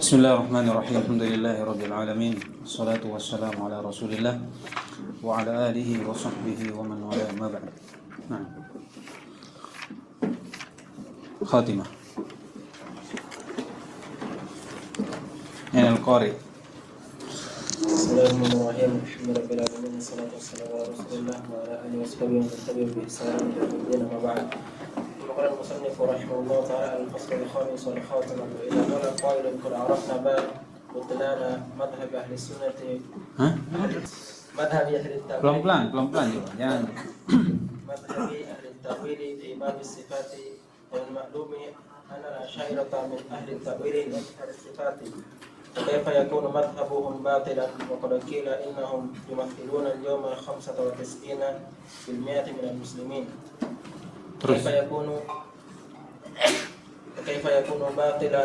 Bismillahirrahmanirrahim. Alhamdulillahi alamin. Wassalatu wassalamu ala Rasulillah wa ala alihi wa sahbihi wa man wala ma ba'd. Nah. Khatimah. Al-Qari. Bismillahirrahmanirrahim. Alhamdulillahirabbil alamin. Wassalatu wassalamu ala Rasulillah wa ala alihi wa sahbihi wa man tabi'ahum bi ihsan ila yaumil din. Amma ba'd. قال المصنف رحمه الله تعالى الفصل الخامس والخاتمة إلى قول قائل قد عرفنا بطلان مذهب أهل السنة مذهب أهل التأويل Pelan-pelan juga. Jangan. مذهب أهل التأويل في باب الصفات والمعلوم أن الأشاعرة من أهل التأويل وأهل الصفات فكيف يكون مذهبهم باطلا وقد قيل إنهم يمثلون اليوم 95% من المسلمين كيف يكون باطلا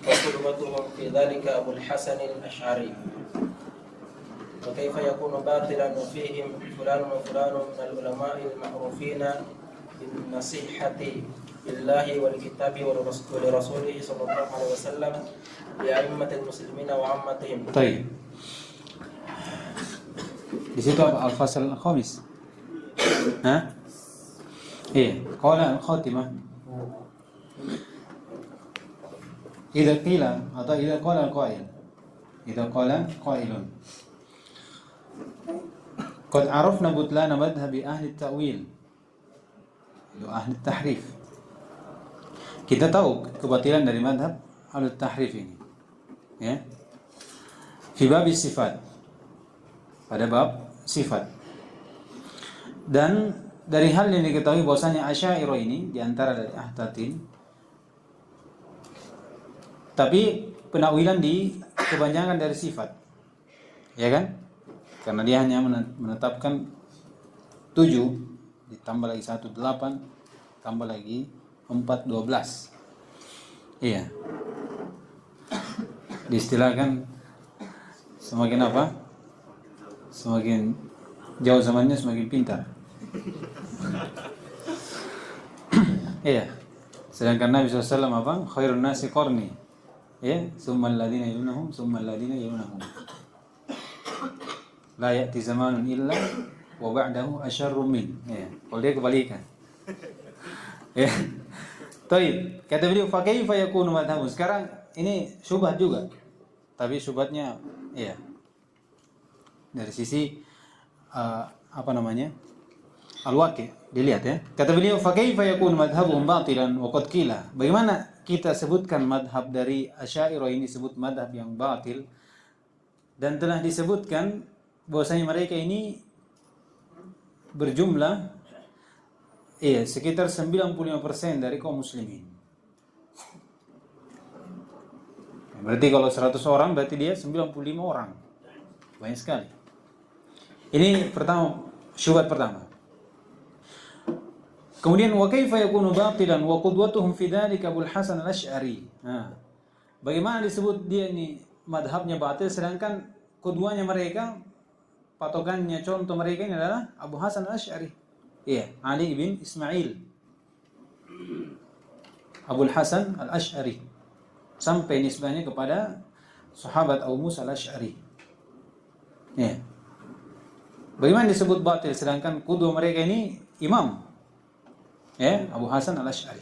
وقدوتهم في ذلك أبو الحسن الأشعري وكيف يكون باطلا وفيهم فلان وفلان من العلماء المعروفين بالنصيحة لله والكتاب ولرسوله صلى الله عليه وسلم لأئمة المسلمين وعامتهم. طيب. Di situ al-fasal al-khamis. Iya, qala al-khatimah. Idza qila atau idza qala al-qail. Idza qala qailun. Qad arafna butlana madhhabi ahli at-ta'wil. Itu ahli at-tahrif. Kita tahu kebatilan dari madhab ahli at-tahrif ini. Ya. Fi bab sifat. Pada bab sifat. Dan dari hal yang diketahui bahwasanya Asy'ariyah ini diantara dari Ahtatin, tapi penakwilan di kebanyakan dari sifat, ya kan? Karena dia hanya menetapkan 7 ditambah lagi 1 8 tambah lagi 4 12. Iya. Diistilahkan semakin apa? Semakin jauh zamannya semakin pintar. Iya. Sedangkan Nabi SAW apa? Khairun nasi qarni. Ya, summal ladina yalunahum, summal ladina yalunahum. La ya'ti zamanun illa wa ba'dahu asyarru min. Ya, kalau dia kebalikan. Ya. Baik, kata beliau fa kaifa yakunu madhhabu. Sekarang ini syubhat juga. Tapi syubhatnya ya dari sisi al-waqi', dilihat ya. Kata beliau fa kaifa yakunu madhhabuhum batilan wa qad qila. Bagaimana kita sebutkan madhab dari Asy'ariyah ini sebut madhab yang batil, dan telah disebutkan bahwasanya mereka ini berjumlah sekitar 95% dari kaum muslimin. Berarti kalau 100 orang berarti dia 95 orang. Banyak sekali. Ini pertama, syubhat pertama. Kemudian wa kaifa yakunu batilan wa qudwatuhum fi dzalika Abul Hasan al-Asy'ari. Nah, bagaimana disebut dia ini madhabnya batil sedangkan keduanya mereka, patokannya, contoh mereka ini adalah Abu Hasan al-Asy'ari. Iya, Ali bin Ismail. Abul Hasan al-Asy'ari. Sampai nisbahnya kepada sahabat Abu Musa al-Asy'ari. Iya. Bagaimana disebut batil sedangkan kedua mereka ini imam? Ya, Abu Hasan al-Asy'ari.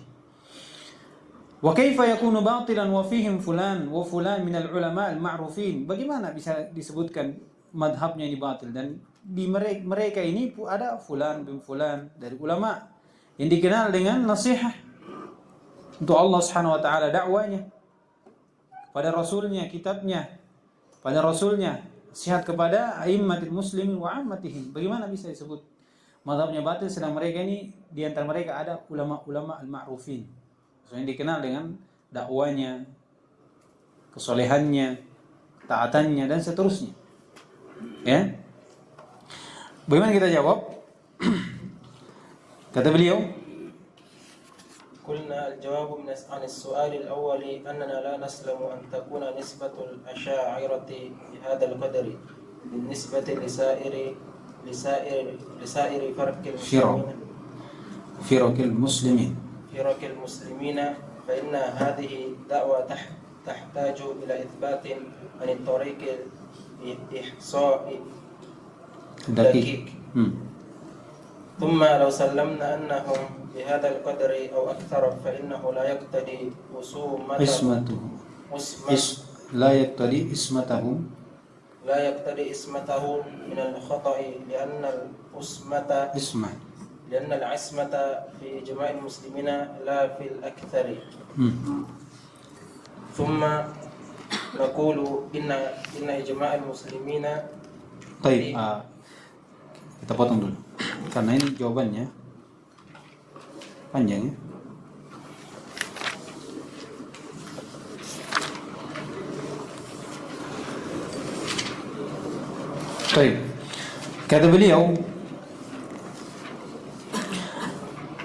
Wa kaifa yakunu batilan wa fihim fulan wa fulan min al-ulama al-ma'rufin. Bagaimana bisa disebutkan madhabnya ini batil dan di mereka ini ada fulan bin fulan dari ulama yang dikenal dengan nasihat untuk Allah Subhanahu wa taala, dakwanya pada rasulnya, kitabnya pada rasulnya, nasihat kepada a'immatul muslimin wa 'ammatihim. Bagaimana bisa disebut madhabnya batil sedang mereka ini di antara mereka ada ulama-ulama al-ma'rufin, yang dikenal dengan dakwanya, kesolehannya, taatannya dan seterusnya. Ya. Bagaimana kita jawab? Kata beliau, قلنا الجواب عن السؤال الأول أننا لا نسلم أن تكون نسبة الأشاعرة بهذا القدر بالنسبة لسائر فرق المسلمين فإن هذه دعوة تحتاج إلى إثبات عن الطريق الإحصاء دقيق. ثم لو سلمنا أنهم بهذا القدر أو أكثر فإنه لا يقتضي لا يقتضي اسمته من الخطأ لأن العصمة في إجماع المسلمين لا في الأكثر. ثم نقول إن إجماع المسلمين. طيب kita potong dulu karena ini jawabannya panjang ya. Baik, kata beliau,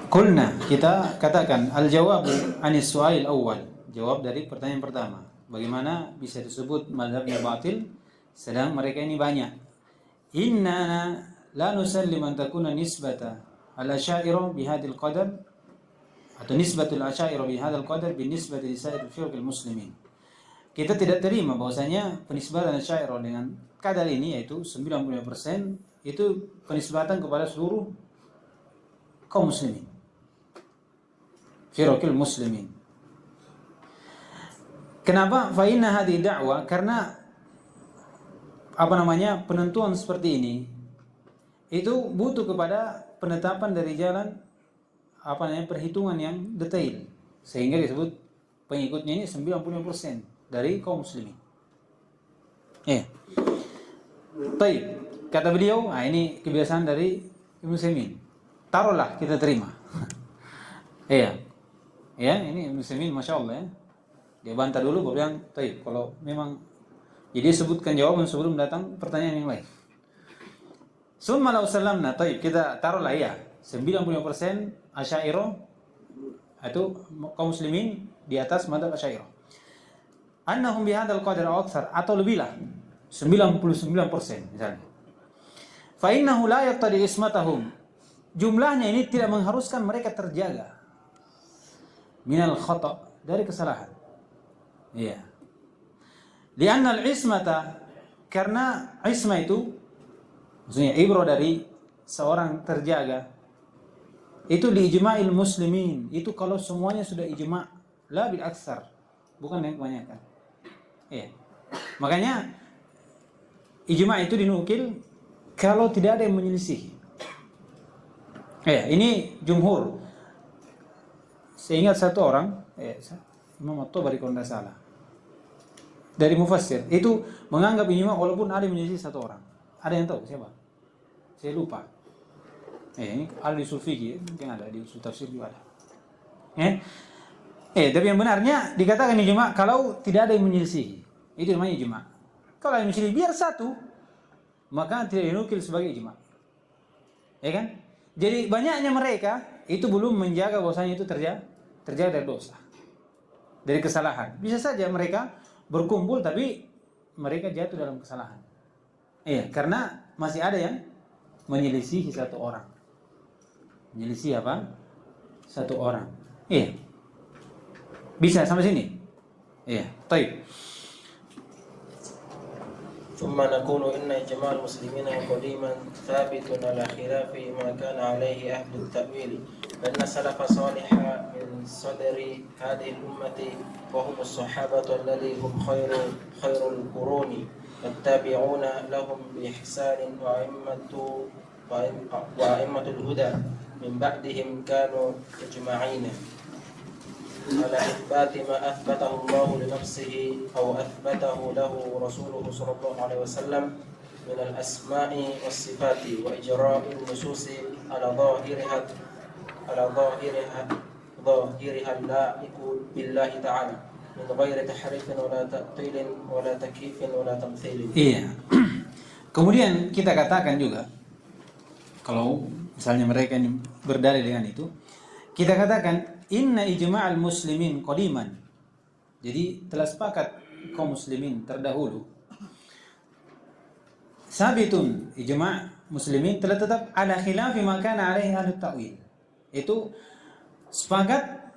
qulna, kita katakan al-jawabu anis su'al awal, jawab dari pertanyaan pertama, bagaimana bisa disebut mazhabnya batil sedang mereka ini banyak. Inna la nusallim an takuna nisbata al-asy'ariyah bihadil qadar atau nisbatul asy'ariyah bihadal qadar binisbati li sa'iril firqil muslimin. Kita tidak terima bahwasanya penisbatan asy'ariyah dengan kadar ini yaitu 95% itu penisbatan kepada seluruh kaum muslimin. Firqil muslimin. Kenapa? Fa inna hadhihi da'wa, karena penentuan seperti ini itu butuh kepada penetapan dari jalan perhitungan yang detail sehingga disebut pengikutnya ini 95% dari kaum muslimin. Baik, kata beliau, ini kebiasaan dari muslimin. Taruhlah kita terima. Ini muslimin masya Allah ya. Dia bantah dulu, baru bilang, baik, kalau memang jadi sebutkan jawaban sebelum datang pertanyaan yang lain. Summa law sallamna, taib, kita taruhlah 95% Asy'ariyah itu kaum muslimin di atas mazhab Asy'ariyah. Annahum bihadzal qadar aktsar atau lebihlah 99% misalnya. Fa innahu la yaqtadi ismatahum. Jumlahnya ini tidak mengharuskan mereka terjaga minal khata', dari kesalahan. Lianna al-ismata, karena isma itu maksudnya ibrah dari seorang terjaga itu li ijma'il muslimin, itu kalau semuanya sudah ijma', la bil aksar, bukan yang kebanyakan. Makanya ijma' itu dinukil kalau tidak ada yang menyelisih. Ini jumhur. Saya ingat satu orang, Imam At-Tabari kalau tidak salah, dari mufassir itu menganggap ijma' walaupun ada yang menyelisih satu orang. Ada yang tahu siapa? Saya lupa. Ini al-usul fiqih, mungkin ada di usul tafsir juga ada. Tapi yang benarnya dikatakan ijma' kalau tidak ada yang menyelisih. Itu namanya ijma'. Kalau yang menyelisih biar satu, maka tidak dinukil sebagai ijma'. Kan? Jadi banyaknya mereka itu belum menjaga bahwasanya itu terjaga dari dosa, dari kesalahan. Bisa saja mereka berkumpul tapi mereka jatuh dalam kesalahan. Karena masih ada yang menyelisihi satu orang. Menyelisih apa? Satu orang. Bisa sampai sini? Baik. ثم نقول إن إجماع المسلمين قديما ثابت على خلاف ما كان عليه أهل التأويل، فإن سلف صالح من صدر هذه الأمة وهم الصحابة الذين هم خير القرون والتابعون لهم بإحسان وأئمة الهدى من بعدهم كانوا أجمعين على إثبات ما أثبته الله لنفسه أو أثبته له رسوله صلى الله عليه وسلم من الأسماء والصفات وإجراء النصوص على ظاهرها اللائق بالله تعالى من غير تحريف ولا تعطيل ولا تكييف ولا تمثيل. Kemudian kita katakan juga, kalau misalnya mereka ini berdalil dengan itu, kita katakan inna ijma'al muslimin qadiman. Jadi telah sepakat kaum muslimin terdahulu. Sabitun, ijma' muslimin telah tetap ala khilafi ma kana alaihi ahlut ta'wil. Itu sepakat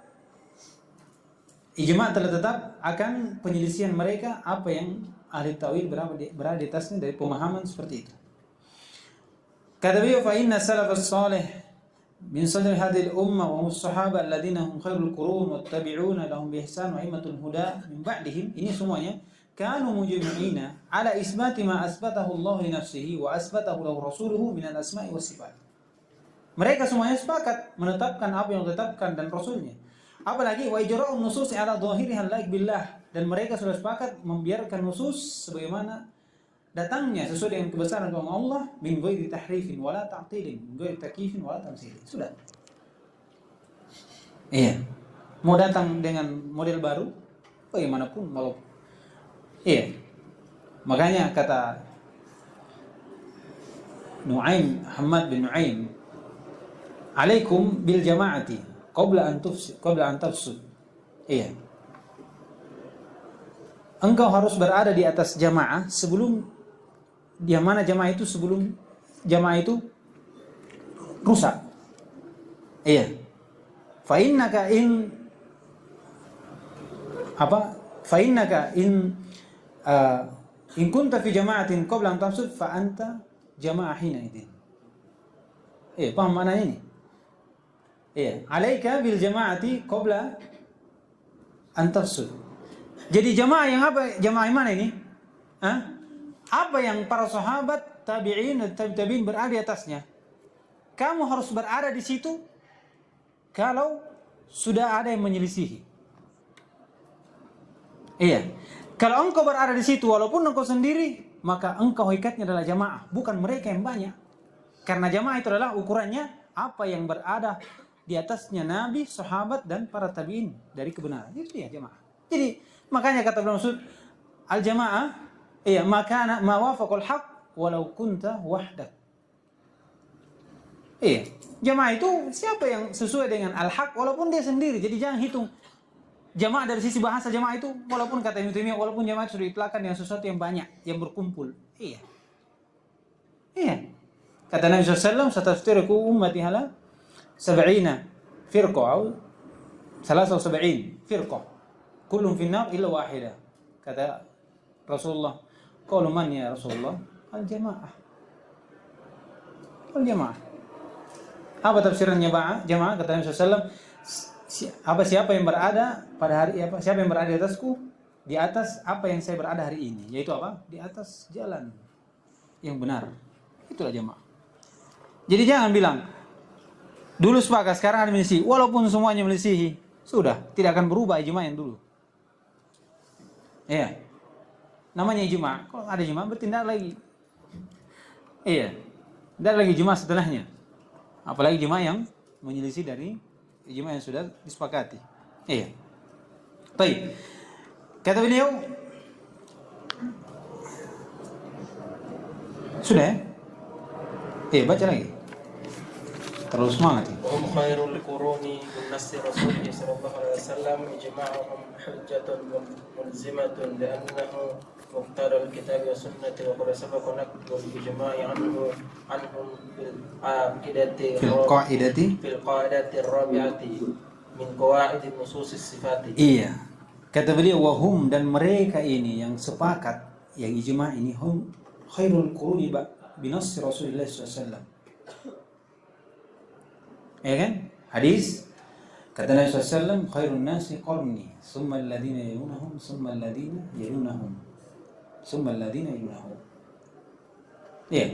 ijma' telah tetap akan penyelisihan mereka apa yang ahli tauhid berada di atasnya dari pemahaman seperti itu. Kata beliau, fa inna salafus salih min sadri hadhihi al-ummah wa hum as-sahaba alladziina hum khairul qurun wattabi'una lahum bi ihsan wa a'immatul huda min ba'dihim. Ini semuanya kanu mujmi'ina ala isbati ma asbatahu Allah li nafsihi wa asbatahu lahu rasuluhu min al-asma'i was sifat. Mereka semuanya sepakat menetapkan apa yang ditetapkan dan rasulnya. Apalagi wa ijra'un nusus ala dhahiriha laik billah, dan mereka sudah sepakat membiarkan nusus sebagaimana datangnya sesuai dengan kebesaran Allah, min ghairi tahrifin wala ta'tilin, min ghairi takyifin wala tamtsilin. Sudah. Iya. Mau datang dengan model baru, bagaimanapun mau. Iya. Makanya kata Nu'aim, Hamad bin Nu'aim, alaikum bil jama'ati qabla an tafsud. Iya. Engkau harus berada di atas jamaah sebelum yang mana jamaah itu sebelum jamaah itu rusak. Iya. Fa innaka in kunta fi jama'atin qabla an tafsud fa anta jamaah hina idin. Iya, paham maknanya ini? Iya, alaika bil jama'ati qabla an tafsud. Jadi jamaah yang apa? Jamaah yang mana ini? Apa yang para sahabat, tabi'in dan tabi'in berada di atasnya. Kamu harus berada di situ kalau sudah ada yang menyelisihi. Iya. Kalau engkau berada di situ walaupun engkau sendiri, maka engkau ikatnya adalah jamaah, bukan mereka yang banyak. Karena jamaah itu adalah ukurannya apa yang berada di atasnya Nabi, sahabat dan para tabi'in dari kebenaran. Itu dia jamaah. Jadi makanya kata Ibnu Mas'ud, al-jamaah iya, maka ma wafaqal haq walau kunta wahdak. Iya, jamaah itu siapa yang sesuai dengan al-haq walaupun dia sendiri. Jadi jangan hitung jamaah dari sisi bahasa jamaah itu, walaupun kata Ibnu Taimiyah, walaupun jamaah itu sudah diitlakan dengan sesuatu yang banyak, yang berkumpul. Iya. Iya. Kata Nabi SAW, "Sataftariqu ummati ala 70 firqah atau 73 firqah. Kullun fin-nar illa wahidah." Kata Rasulullah, qalu man ya Rasulullah? Al-jamaah. Al-jamaah. Apa tafsiran jamaah? Jamaah kata Nabi SAW, siapa yang berada pada hari apa? Siapa yang berada di atasku? Di atas apa yang saya berada hari ini, yaitu apa? Di atas jalan yang benar. Itulah jamaah. Jadi jangan bilang dulu sepakat, sekarang ada menyelisihi. Walaupun semuanya menyelisihi, sudah tidak akan berubah ijma yang dulu. Iya. Namanya ijma. Kalau ada ijma bertindak lagi. Iya. Tidak lagi ijma setelahnya. Apalagi ijma yang menyelisih dari ijma yang sudah disepakati. Iya. Baik. Kata beliau, sudah ya? Iya, baca lagi. Terlalu semangat ya. وهم خير القرون بالنص رسوله صلى الله عليه وسلم إجماعهم حجة ملزمة لأنه مقتضى الكتاب والسنة وقد سبق نقل الإجماع عنهم في القاعدة الرابعة من قواعد النصوص الصفات. Iya. Kata beliau, wahum, dan mereka ini yang sepakat, yang ijma' ini hum khairul quruni binas Rasulullah SAW. Ya kan? Hadis kata Nabi SAW, khairun nasi qarni, summa alladhina yalunahum, summa alladhina yalunahum, summa alladhina yalunahum. Ya.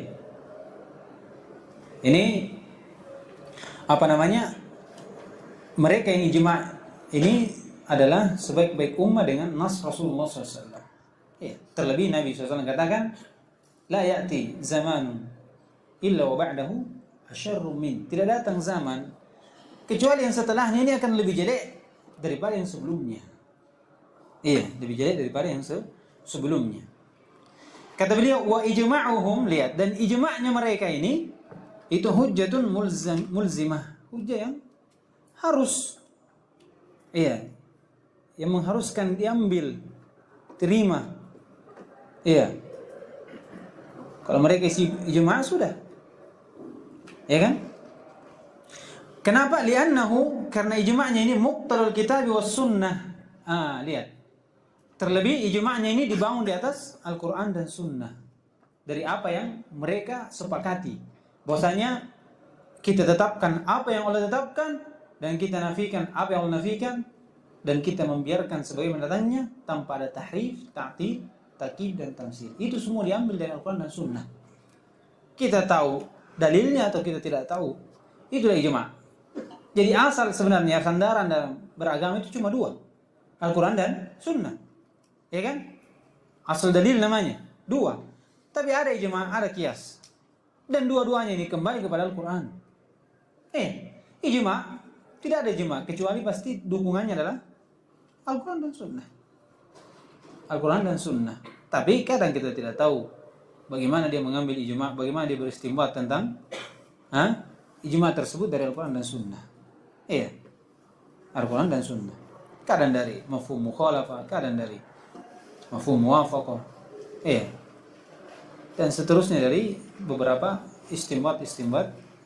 Ini apa namanya? Mereka yang ijma' ini adalah sebaik-baik ummah dengan nas Rasulullah SAW. Ya. Terlebih Nabi SAW katakan, la ya'ti zaman illa wa ba'dahu asyarru min. Tidak datang zaman kecuali yang setelahnya ini akan lebih jelek daripada yang sebelumnya. Iya, lebih jelek daripada yang sebelumnya. Kata beliau, wa ijma'uhum, lihat, dan ijma'nya mereka ini itu hujjatun mulzimah, hujjah yang harus, iya, yang mengharuskan diambil, terima. Iya. Kalau mereka isi ijma' sudah. Ya kan? Kenapa? Li'annahu, karena ijma'nya ini muqtadal kitab was sunnah Lihat. Terlebih ijma'nya ini dibangun di atas Al-Quran dan Sunnah. Dari apa yang mereka sepakati. Bahwasanya kita tetapkan apa yang Allah tetapkan dan kita nafikan apa yang Allah nafikan dan kita membiarkan sebagaimana datangnya tanpa ada tahrif, ta'til, takyid dan tamsil. Itu semua diambil dari Al-Quran dan Sunnah. Kita tahu dalilnya atau kita tidak tahu, itulah ijma'. Jadi asal sebenarnya sandaran dalam beragama itu cuma dua, Al-Quran dan Sunnah, ya kan? Asal dalil namanya dua. Tapi ada ijma', ada qiyas, dan dua-duanya ini kembali kepada Al-Quran. Ijma' tidak ada ijma' kecuali pasti dukungannya adalah Al-Quran dan Sunnah. Al-Quran dan Sunnah. Tapi kadang kita tidak tahu bagaimana dia mengambil ijma', bagaimana dia beristinbat tentang ijma' tersebut dari Al-Quran dan Sunnah. Iya, Al-Quran dan Sunnah. Kadang dari mafhum mukhalafah, kadang dari mafhum muwafaqah. Iya. Dan seterusnya dari beberapa istinbat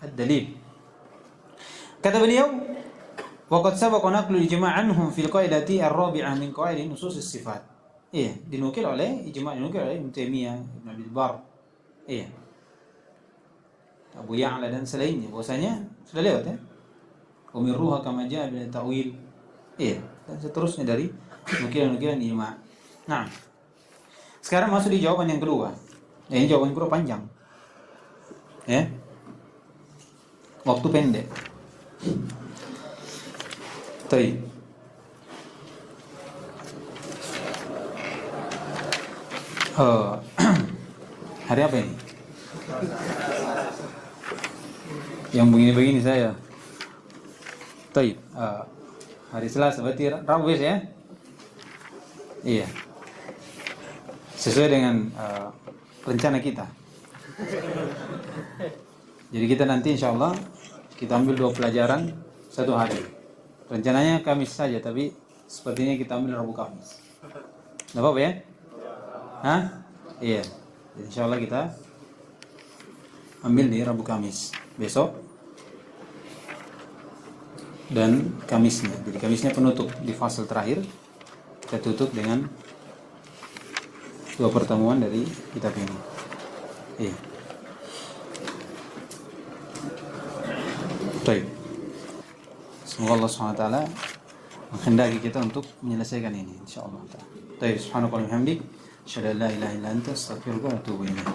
ad-dalil. Kata beliau, waqad sabaqa naqlu al-ijma' anhum fil qaidati ar-rabi'ah min qawaid nusus as-sifat. Iya, dinukil oleh Ibnu Taimiyah, Ibnu Abdul Bar. Iya. Abu Ya'la dan selainnya, bahwasanya sudah lewat ya. Umirruha kama ja'a bil ta'wil. Iya, dan seterusnya dari nukilan-nukilan ijma'. Nah, sekarang masuk di jawaban yang kedua. Ini jawaban kedua panjang. Ya. Waktu pendek. Baik. Hari apa ini? Yang begini-begini saya. Baik. Hari Selasa berarti Rabu ya? Iya. Sesuai dengan rencana kita. Jadi kita nanti insya Allah kita ambil 2 pelajaran 1 hari. Rencananya Kamis saja, tapi sepertinya kita ambil Rabu Kamis. Nggak apa-apa ya? Iya. Jadi insya Allah kita ambil di Rabu Kamis besok dan Kamisnya. Jadi Kamisnya penutup di fase terakhir. Kita tutup dengan 2 pertemuan dari kitab ini. Iya. Baik. Semoga Allah SWT menghendaki kita untuk menyelesaikan ini insyaallah. Baik, subhanakallahumma wa bihamdik, asyhadu an la ilaha illa anta, astaghfiruka wa atubu ilaik.